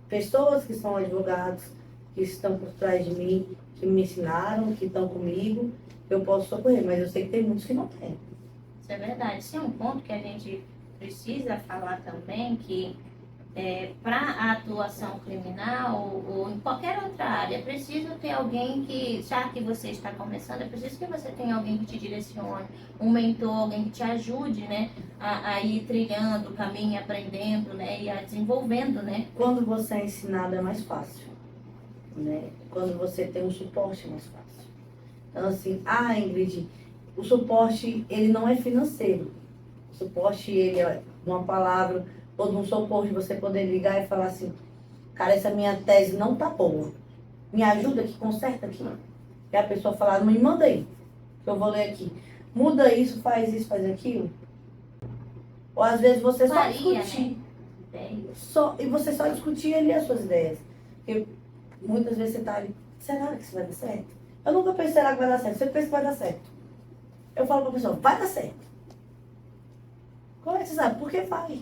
pessoas que são advogados, que estão por trás de mim, que me ensinaram, que estão comigo. Eu posso socorrer, mas eu sei que tem muitos que não têm. Isso é verdade. Esse é um ponto que a gente precisa falar também, que para a atuação criminal ou em qualquer outra área, é preciso ter alguém que, já que você está começando, é preciso que você tenha alguém que te direcione, um mentor, alguém que te ajude, né, a ir trilhando o caminho, aprendendo, né, e a desenvolvendo, né. Quando você é ensinado é mais fácil, né? Quando você tem um suporte é mais fácil. Então assim, Ingrid, o suporte ele não é financeiro. O suporte ele é uma palavra ou de um suporte de você poder ligar e falar assim, cara, essa minha tese não tá boa. Me ajuda aqui, conserta aqui. E a pessoa falar, me manda aí, que eu vou ler aqui. Muda isso, faz aquilo. Ou às vezes você só Varia, discutir. né? E você só discutir ali as suas ideias. Porque muitas vezes você tá ali, será que isso vai dar certo? Eu nunca pensei, será que vai dar certo? Eu sempre penso que vai dar certo. Eu falo pra pessoa, vai dar certo. Como é que você sabe? Porque vai.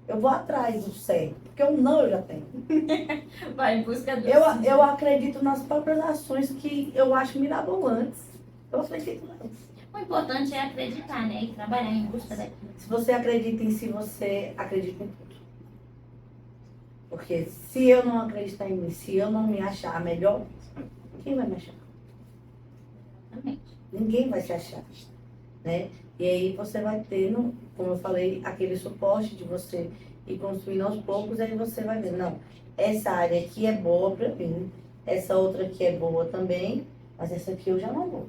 Eu vou atrás do certo. Porque o não eu já tenho. Vai em busca do Eu acredito nas próprias ações que eu acho mirabolantes. Eu acredito nelas. O importante é acreditar, né, e trabalhar em busca daquilo. Se você acredita em si, você acredita em tudo. Porque se eu não acreditar em mim, se eu não me achar melhor, quem vai me achar? Exatamente. Ninguém vai se achar, né? E aí você vai tendo, como eu falei, aquele suporte de você ir construindo aos poucos, aí você vai ver, não, essa área aqui é boa pra mim, essa outra aqui é boa também, mas essa aqui eu já não vou.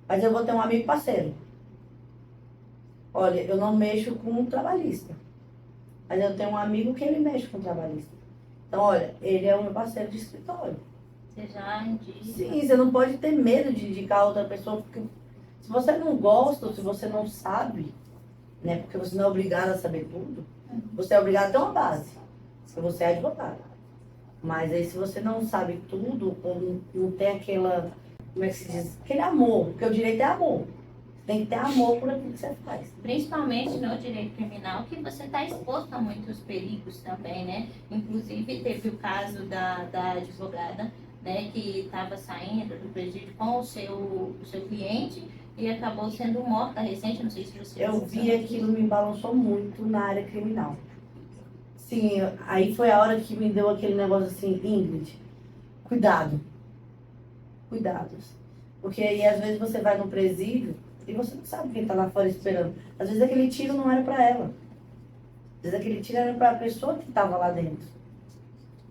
Mas eu vou ter um amigo parceiro. Olha, eu não mexo com um trabalhista, mas eu tenho um amigo que ele mexe com trabalhista. Então, olha, ele é o meu parceiro de escritório. Você já indica. Sim, você não pode ter medo de indicar outra pessoa, porque se você não gosta, ou se você não sabe, né, porque você não é obrigado a saber tudo, você é obrigado a ter uma base, se você é advogado. Mas aí se você não sabe tudo, ou não tem aquela, como é que se diz, aquele amor, porque o direito é amor. Tem que ter amor por aquilo que você faz. Principalmente no direito criminal, que você está exposto a muitos perigos também, né? Inclusive, teve o caso da advogada, né, que estava saindo do presídio com o seu cliente e acabou sendo morta recente, não sei se você Eu vi aquilo, me balançou muito na área criminal. Sim, aí foi a hora que me deu aquele negócio assim, Ingrid, cuidado. Cuidados. Porque aí às vezes você vai no presídio e você não sabe quem tá lá fora esperando. Às vezes aquele tiro não era para ela. Às vezes aquele tiro era para a pessoa que estava lá dentro,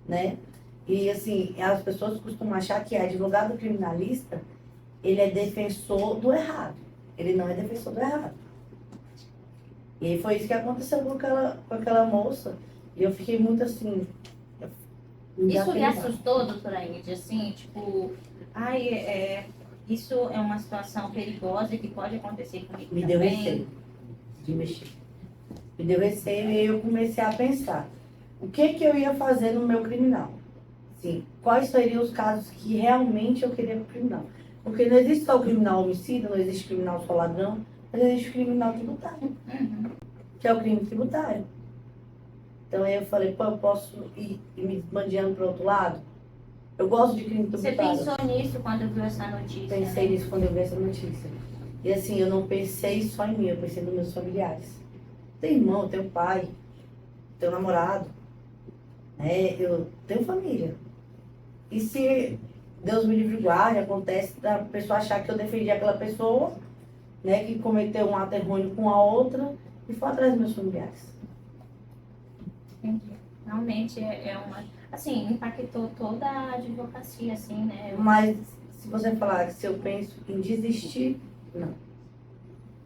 né? E assim, as pessoas costumam achar que advogado criminalista, ele é defensor do errado. Ele não é defensor do errado. E aí foi isso que aconteceu com aquela moça. E eu fiquei muito assim... Isso lhe assustou, doutora Ingrid, assim, tipo, isso é uma situação perigosa que pode acontecer comigo Me também. deu receio de mexer. Me deu receio e aí eu comecei a pensar. O que que eu ia fazer no meu criminal? Sim, quais seriam os casos que realmente eu queria pro criminal? Porque não existe só o criminal homicida, não existe criminal só ladrão, mas existe o criminal tributário, Uhum. que é o crime tributário. Então aí eu falei, pô, eu posso ir me desbandeando para outro lado? Eu gosto de crime Você tributário. pensou nisso quando viu essa notícia? Pensei né? nisso quando eu vi essa notícia. E assim, eu não pensei só em mim, eu pensei nos meus familiares. Tenho irmão, tenho pai, tenho namorado, né? Eu tenho família. E se Deus me livre e guarde, acontece da pessoa achar que eu defendi aquela pessoa, né, que cometeu um ato errôneo com a outra e foi atrás dos meus familiares. Entendi. Realmente é uma... Assim, impactou toda a advocacia, assim, né? Mas se você falar que se eu penso em desistir, não.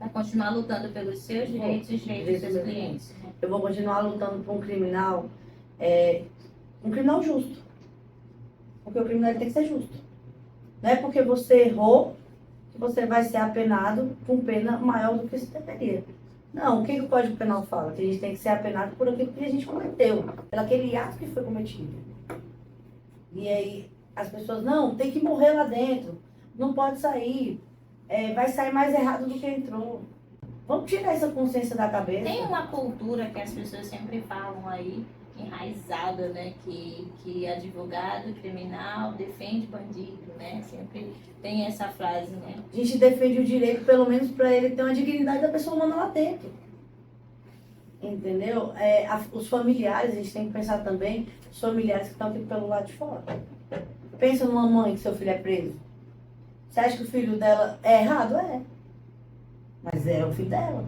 Para continuar lutando pelos seus direitos e os direitos dos seus clientes. Eu vou continuar lutando por um criminal justo. Porque o criminal ele tem que ser justo. Não é porque você errou que você vai ser apenado com pena maior do que você deveria. Não, o que o Código Penal fala? Que a gente tem que ser apenado por aquilo que a gente cometeu, pelo aquele ato que foi cometido. E aí as pessoas, não, tem que morrer lá dentro, não pode sair, vai sair mais errado do que entrou. Vamos tirar essa consciência da cabeça. Tem uma cultura que as pessoas sempre falam aí, enraizada, né? Que advogado criminal defende bandido, né? Sempre tem essa frase, né? A gente defende o direito, pelo menos, para ele ter uma dignidade da pessoa humana lá dentro. Entendeu? Os familiares, a gente tem que pensar também, os familiares que estão aqui pelo lado de fora. Pensa numa mãe que seu filho é preso. Você acha que o filho dela é errado? É. Mas é o filho dela.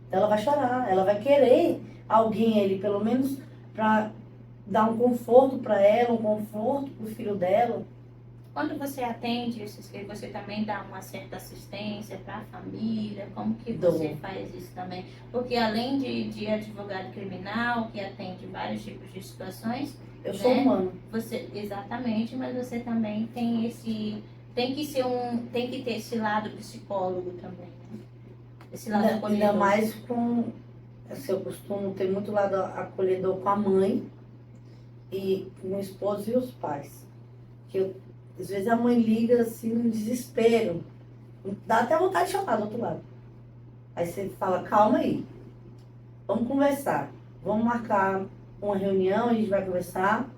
Então ela vai chorar, ela vai querer alguém ali, pelo menos, para dar um conforto para ela, um conforto para o filho dela. Quando você atende, você também dá uma certa assistência para a família? Como que você faz isso também? Porque além de advogado criminal, que atende vários tipos de situações... Eu sou humano. Exatamente, mas você também tem tem que ter esse lado psicólogo também. Esse lado acolhedor. Ainda mais com... Assim, eu costumo ter muito lado acolhedor com a mãe e com o esposo e os pais. Às vezes a mãe liga assim no desespero. Dá até vontade de chamar do outro lado. Aí você fala, calma aí. Vamos conversar. Vamos marcar uma reunião, a gente vai conversar.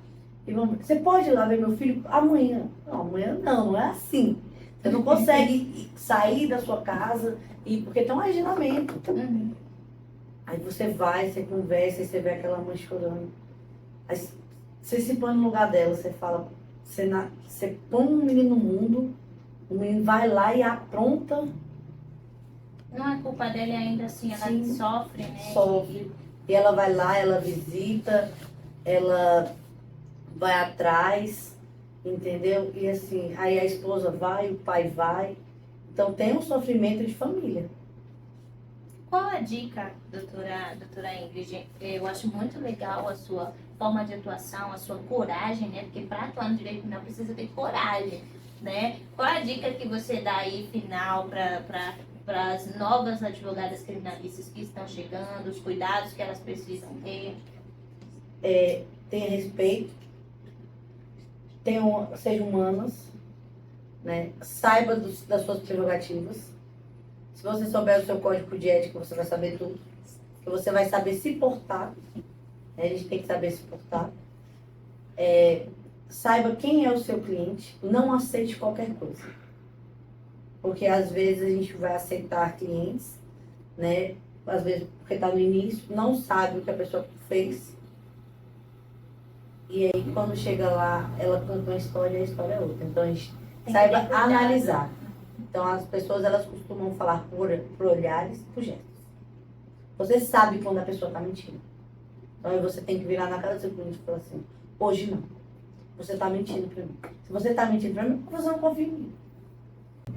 E você pode ir lá ver meu filho amanhã? Não, amanhã não é assim. Você não consegue sair da sua casa porque tem um agendamento. Uhum. Aí você vai, você conversa, e você vê aquela mãe chorando. Aí você se põe no lugar dela, você fala, você põe um menino no mundo, o menino vai lá e apronta. Não é culpa dela ainda assim, ela Sim, sofre, né? Sofre. E ela vai lá, ela visita, ela vai atrás, entendeu? E assim, aí a esposa vai, o pai vai. Então tem um sofrimento de família. Qual a dica, doutora Ingrid? Eu acho muito legal a sua forma de atuação, a sua coragem, né? Porque para atuar no direito penal precisa ter coragem, né? Qual a dica que você dá aí, final, para as novas advogadas criminalistas que estão chegando, os cuidados que elas precisam ter? Tenha respeito, sejam humanas, né? Saiba das suas prerrogativas. Se você souber o seu código de ética, você vai saber tudo. Você vai saber se portar. Né? A gente tem que saber se portar. Saiba quem é o seu cliente. Não aceite qualquer coisa. Porque às vezes a gente vai aceitar clientes, né? Às vezes porque está no início, não sabe o que a pessoa fez. E aí quando chega lá, ela conta uma história e a história é outra. Então a gente saiba analisar. Então, as pessoas, elas costumam falar por olhares e por gestos. Você sabe quando a pessoa está mentindo. Então, aí você tem que virar na cara do seu cliente e falar assim, hoje não. Você está mentindo para mim. Se você está mentindo para mim, você não confia em mim.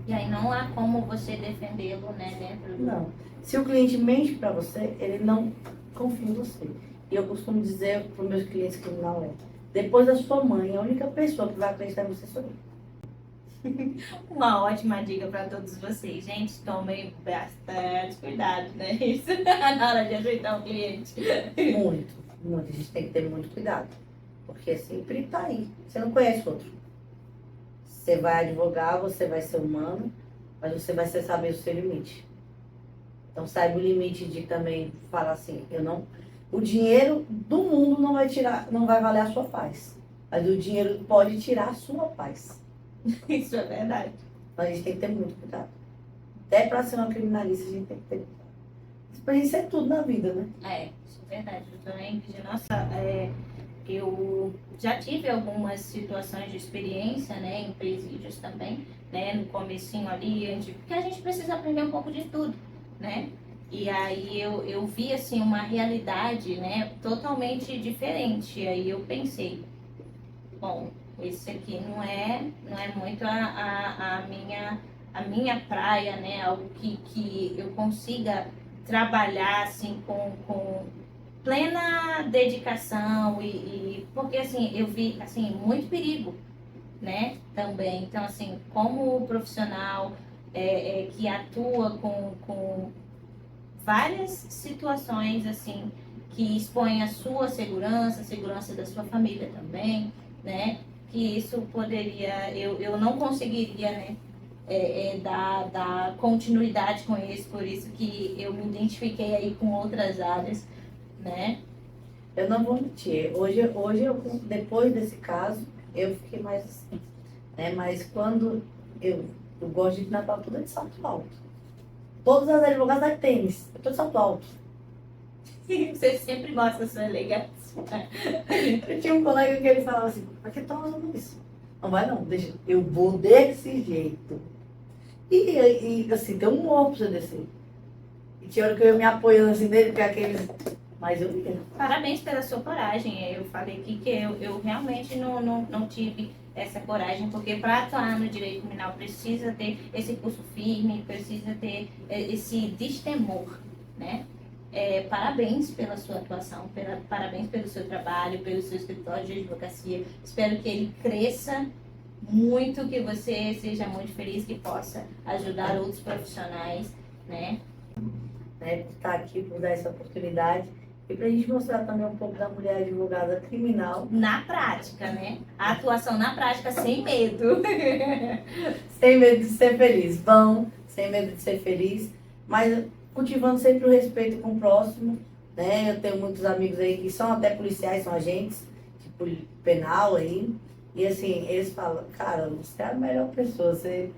E aí não há como você defendê-lo, né? Dentro do... Não. Se o cliente mente para você, ele não confia em você. E eu costumo dizer para os meus clientes criminais, depois da sua mãe, a única pessoa que vai acreditar em você sou eu. Uma ótima dica para todos vocês. Gente, tomem bastante cuidado, né? Isso na hora de ajeitar o cliente. Muito, muito. A gente tem que ter muito cuidado. Porque sempre tá aí. Você não conhece outro. Você vai advogar, você vai ser humano, mas você vai saber o seu limite. Então saiba o limite de também falar assim, o dinheiro do mundo não vai valer a sua paz. Mas o dinheiro pode tirar a sua paz. Isso é verdade. Mas a gente tem que ter muito cuidado. Até para ser uma criminalista, a gente tem que ter cuidado. Isso é tudo na vida, né? Isso é verdade, doutora Ingrid. Nossa, eu já tive algumas situações de experiência, né, em presídios também, né, no comecinho ali, porque a gente precisa aprender um pouco de tudo, né? E aí eu vi, assim, uma realidade, né, totalmente diferente. E aí eu pensei, bom, esse aqui não é muito a minha praia, né? Algo que eu consiga trabalhar assim com plena dedicação porque assim eu vi assim muito perigo, né? Também. Então assim, como profissional que atua com várias situações assim que expõem a sua segurança, a segurança da sua família também, né? Que isso poderia, eu não conseguiria, né? Dar continuidade com isso, por isso que eu me identifiquei aí com outras áreas, né? Eu não vou mentir. Hoje depois desse caso, eu fiquei mais assim, né? Mas quando eu gosto de ir na tudo de salto alto. Todas as advogadas de tênis, eu tô de salto alto. Você sempre mostra a sua elegância. Eu tinha um colega que ele falava assim, mas que tá usando isso? Não vai não, deixa, eu vou desse jeito. E assim, tem um morro pra você descer. E tinha hora que eu ia me apoiando assim nele, porque aqueles. Mas eu ia. Parabéns pela sua coragem. Eu falei aqui que eu realmente não tive essa coragem, porque para atuar no direito criminal precisa ter esse curso firme, precisa ter esse destemor, né? Parabéns pela sua atuação, parabéns pelo seu trabalho, pelo seu escritório de advocacia. Espero que ele cresça muito, que você seja muito feliz, que possa ajudar outros profissionais, né? Por estar aqui, por dar essa oportunidade. E para a gente mostrar também um pouco da mulher advogada criminal. Na prática, né? A atuação na prática, sem medo. Sem medo de ser feliz. Vão, sem medo de ser feliz, mas cultivando sempre o respeito com o próximo, né? Eu tenho muitos amigos aí que são até policiais, são agentes, tipo penal aí. E assim, eles falam, cara, você é a melhor pessoa, você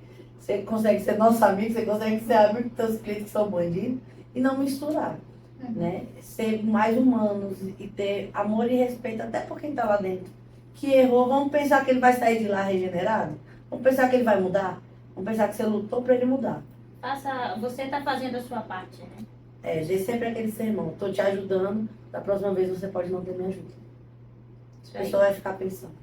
consegue ser nosso amigo, você consegue ser amigo dos seus clientes que são bandidos e não misturar. Né? Ser mais humanos e ter amor e respeito até por quem está lá dentro. Que errou, vamos pensar que ele vai sair de lá regenerado? Vamos pensar que ele vai mudar? Vamos pensar que você lutou para ele mudar. Você está fazendo a sua parte, né? Dê sempre aquele sermão, estou te ajudando, da próxima vez você pode não ter minha ajuda. A pessoa vai ficar pensando.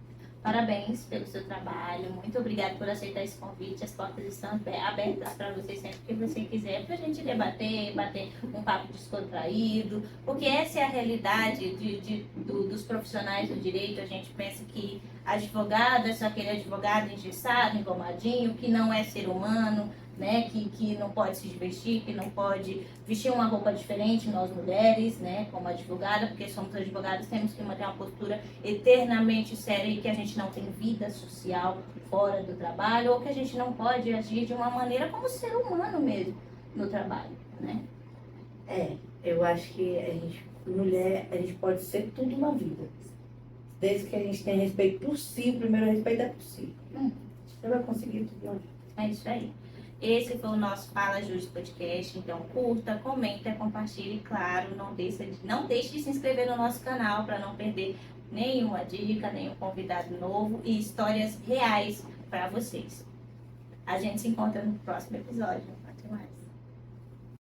Parabéns pelo seu trabalho, muito obrigada por aceitar esse convite, as portas estão abertas para você sempre que você quiser, para a gente bater um papo descontraído, porque essa é a realidade dos profissionais do direito. A gente pensa que advogado é só aquele advogado engessado, engomadinho, que não é ser humano, né, que não pode se vestir, que não pode vestir uma roupa diferente, nós mulheres, né, como advogada, porque somos advogadas, temos que manter uma postura eternamente séria e que a gente não tem vida social fora do trabalho, ou que a gente não pode agir de uma maneira como ser humano mesmo no trabalho, né? Eu acho que mulher, a gente pode ser tudo na vida. Desde que a gente tenha respeito por si, o primeiro respeito é por si. Você vai conseguir tudo na vida. É isso aí. Esse foi o nosso Fala Justo Podcast. Então curta, comenta, compartilhe. Claro, não deixe de se inscrever no nosso canal para não perder nenhuma dica, nenhum convidado novo e histórias reais para vocês. A gente se encontra no próximo episódio.